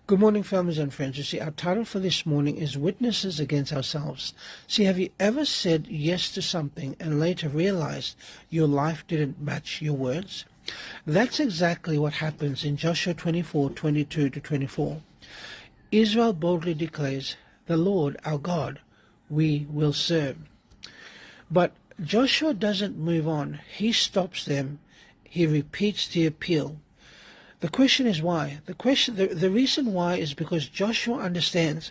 Good morning, families and friends. You see, our title for this morning is Witnesses Against Ourselves. See, have you ever said yes to something and later realized your life didn't match your words? That's exactly what happens in Joshua 24:22-24. Israel boldly declares, "The Lord our God we will serve." But Joshua doesn't move on. He stops them. He repeats the appeal. The question is why. The reason why is because Joshua understands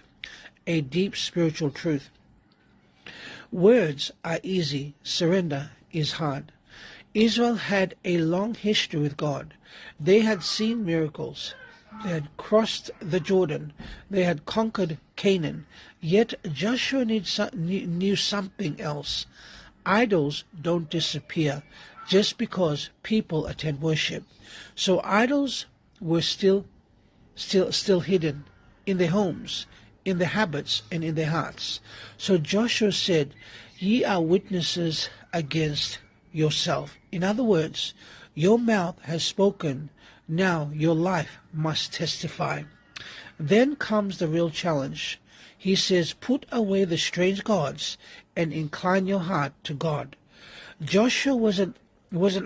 a deep spiritual truth. Words are easy, surrender is hard. Israel had a long history with God. They had seen miracles. They had crossed the Jordan. They had conquered Canaan. Yet Joshua knew something else. Idols don't disappear just because people attend worship. So idols were still hidden in their homes, in their habits, and in their hearts. So Joshua said, "Ye are witnesses against yourself." In other words, your mouth has spoken. Now your life must testify. Then comes the real challenge. He says, "Put away the strange gods and incline your heart to God." Joshua wasn't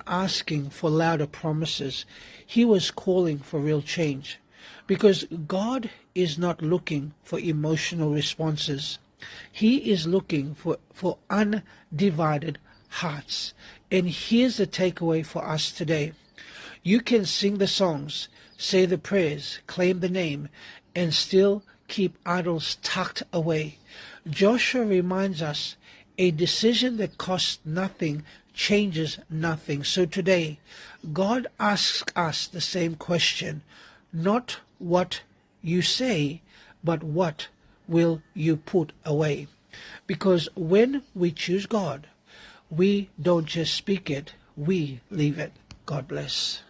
asking for louder promises. He was calling for real change. Because God is not looking for emotional responses. He is looking for undivided hearts. And here's the takeaway for us today. You can sing the songs, say the prayers, claim the name, and still keep idols tucked away. Joshua reminds us a decision that costs nothing changes nothing. So today, God asks us the same question. Not what you say, but what will you put away? Because when we choose God, we don't just speak it, we live it. God bless.